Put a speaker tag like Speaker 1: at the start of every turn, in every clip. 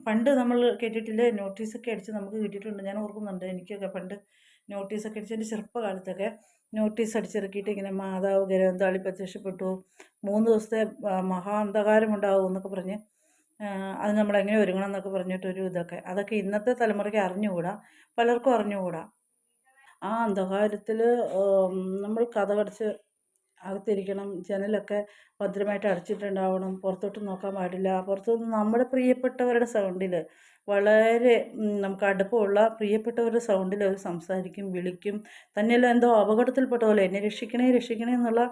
Speaker 1: പണ്ട് നമ്മൾ കേട്ടിട്ടില്ലേ, നോട്ടീസൊക്കെ അടിച്ച് നമുക്ക് കിട്ടിയിട്ടുണ്ട്. ഞാൻ ഓർക്കുന്നുണ്ട്, എനിക്കൊക്കെ പണ്ട് നോട്ടീസൊക്കെ അടിച്ച് എൻ്റെ ചെറുപ്പകാലത്തൊക്കെ നോട്ടീസ് അടിച്ചിറക്കിയിട്ട് ഇങ്ങനെ മാതാവ് ഗ്രഹന്താളി പ്രത്യക്ഷപ്പെട്ടു, 3 ദിവസത്തെ മഹാ അന്ധകാരം ഉണ്ടാവും എന്നൊക്കെ പറഞ്ഞ് അത് നമ്മളെങ്ങനെ ഒരുങ്ങണം എന്നൊക്കെ പറഞ്ഞിട്ടൊരു ഇതൊക്കെ. അതൊക്കെ ഇന്നത്തെ തലമുറയ്ക്ക് അറിഞ്ഞുകൂടാ, പലർക്കും അറിഞ്ഞുകൂടാ. ആ അന്ധകാരത്തിൽ നമ്മൾ കതകടച്ച് അകത്തിരിക്കണം, ജനലൊക്കെ ഭദ്രമായിട്ട് അടച്ചിട്ടുണ്ടാവണം, പുറത്തോട്ട് നോക്കാൻ പാടില്ല. പുറത്തുനിന്ന് നമ്മുടെ പ്രിയപ്പെട്ടവരുടെ സൗണ്ടിൽ, വളരെ നമുക്ക് അടുപ്പമുള്ള പ്രിയപ്പെട്ടവരുടെ സൗണ്ടിൽ അവർ സംസാരിക്കും, വിളിക്കും. തന്നെയല്ല, എന്തോ അപകടത്തിൽപ്പെട്ട പോലെ എന്നെ രക്ഷിക്കണേ രക്ഷിക്കണേ എന്നുള്ള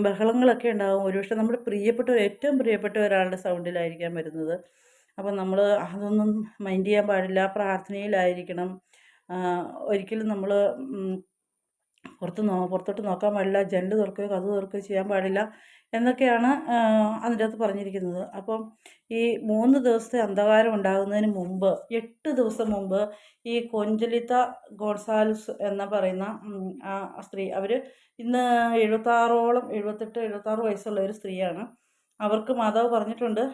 Speaker 1: ബഹളങ്ങളൊക്കെ ഉണ്ടാകും. ഒരുപക്ഷെ നമ്മുടെ പ്രിയപ്പെട്ടവർ, ഏറ്റവും പ്രിയപ്പെട്ട ഒരാളുടെ സൗണ്ടിലായിരിക്കാം വരുന്നത്. അപ്പം നമ്മൾ അതൊന്നും മൈൻഡ് ചെയ്യാൻ പാടില്ല, പ്രാർത്ഥനയിലായിരിക്കണം. ഒരിക്കലും നമ്മൾ പുറത്തോട്ട് നോക്കാൻ പാടില്ല, ജനൽ തുറക്കുകയോ കതക് തുറക്കുകയോ ചെയ്യാൻ പാടില്ല എന്നൊക്കെയാണ് അതിൻ്റെ അകത്ത് പറഞ്ഞിരിക്കുന്നത്. അപ്പം ഈ 3 ദിവസത്തെ അന്ധകാരം ഉണ്ടാകുന്നതിന് മുമ്പ്, 8 ദിവസം മുമ്പ്, ഈ കൊഞ്ചലിത്ത ഗോൺസാൽസ് എന്ന പറയുന്ന ആ സ്ത്രീ, അവർ ഇന്ന് 78 76 വയസ്സുള്ള ഒരു സ്ത്രീയാണ്. അവർക്ക് മാതാവ് പറഞ്ഞിട്ടുണ്ട്,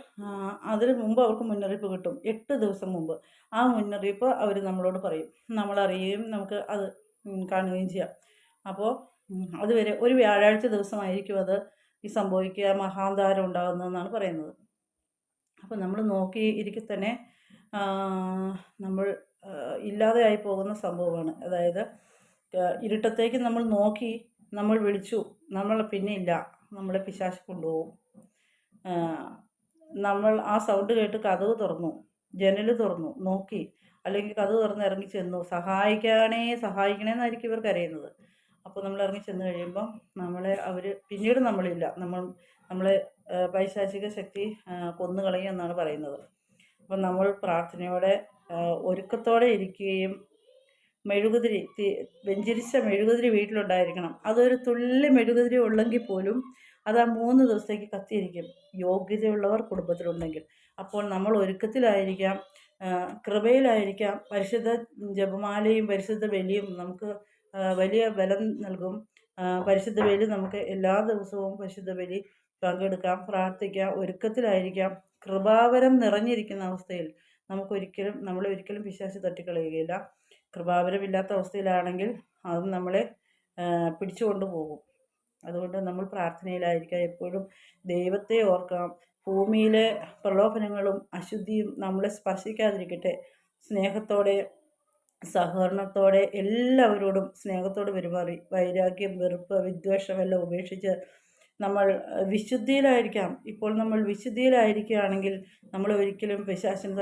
Speaker 1: അതിന് മുമ്പ് അവർക്ക് മുന്നറിയിപ്പ് കിട്ടും, 8 ദിവസം മുമ്പ്. ആ മുന്നറിയിപ്പ് അവർ നമ്മളോട് പറയും, നമ്മളറിയുകയും നമുക്ക് അത് കാണുകയും ചെയ്യാം. അപ്പോൾ അതുവരെ ഒരു വ്യാഴാഴ്ച ദിവസമായിരിക്കും അത് ഈ സംഭവിക്കുക, മഹാന്താരം ഉണ്ടാകുന്നതെന്നാണ് പറയുന്നത്. അപ്പോൾ നമ്മൾ നോക്കി ഇരിക്കെ തന്നെ നമ്മൾ ഇല്ലാതെയായി പോകുന്ന സംഭവമാണ്. അതായത് ഇരുട്ടത്തേക്ക് നമ്മൾ നോക്കി, നമ്മൾ വിളിച്ചു, നമ്മൾ പിന്നെ ഇല്ല, നമ്മളെ പിശാച് കൊണ്ടുപോകും. നമ്മൾ ആ സൗണ്ട് കേട്ട് കതക് തുറന്നു, ജനൽ തുറന്നു നോക്കി, അല്ലെങ്കിൽ കതക് തുറന്ന് ഇറങ്ങി ചെന്നു, സഹായിക്കണേ എന്നായിരിക്കും ഇവർ കരയുന്നത്. അപ്പോൾ നമ്മൾ ഇറങ്ങി ചെന്ന് കഴിയുമ്പം അവർ പിന്നീട് നമ്മളില്ല, നമ്മളെ പൈശാചിക ശക്തി കൊന്നുകളയും എന്നാണ് പറയുന്നത്. അപ്പം നമ്മൾ പ്രാർത്ഥനയോടെ ഒരുക്കത്തോടെ ഇരിക്കുകയും, മെഴുകുതിരി, വെഞ്ചരിച്ച മെഴുകുതിരി വീട്ടിലുണ്ടായിരിക്കണം. അതൊരു തുള്ളി മെഴുകുതിരി ഉള്ളെങ്കിൽ പോലും അത് ആ 3 ദിവസത്തേക്ക് കത്തിയിരിക്കും, യോഗ്യതയുള്ളവർ കുടുംബത്തിലുണ്ടെങ്കിൽ. അപ്പോൾ നമ്മൾ ഒരുക്കത്തിലായിരിക്കാം, കൃപയിലായിരിക്കാം. പരിശുദ്ധ ജപമാലയും പരിശുദ്ധ ബലിയും നമുക്ക് വലിയ ബലം നൽകും. പരിശുദ്ധ ബലി നമുക്ക് എല്ലാ ദിവസവും പരിശുദ്ധ ബലി പങ്കെടുക്കാം, പ്രാർത്ഥിക്കാം, ഒരുക്കത്തിലായിരിക്കാം. കൃപാവരം നിറഞ്ഞിരിക്കുന്ന അവസ്ഥയിൽ നമ്മളെ ഒരിക്കലും പിശാച് തട്ടിക്കളയുകയില്ല. കൃപാവരമില്ലാത്ത അവസ്ഥയിലാണെങ്കിൽ അത് നമ്മളെ പിടിച്ചു പോകും. അതുകൊണ്ട് നമ്മൾ പ്രാർത്ഥനയിലായിരിക്കാം, എപ്പോഴും ദൈവത്തെ ഓർക്കാം. ഭൂമിയിലെ പ്രലോഭനങ്ങളും അശുദ്ധിയും നമ്മളെ സ്പർശിക്കാതിരിക്കട്ടെ. സ്നേഹത്തോടെ, സഹകരണത്തോടെ, എല്ലാവരോടും സ്നേഹത്തോടെ പെരുമാറി, വൈരാഗ്യം, വെറുപ്പ്, വിദ്വേഷമെല്ലാം ഉപേക്ഷിച്ച് നമ്മൾ വിശുദ്ധിയിലായിരിക്കാം. ഇപ്പോൾ നമ്മൾ വിശുദ്ധിയിലായിരിക്കുകയാണെങ്കിൽ നമ്മൾ ഒരിക്കലും പിശാചിനെ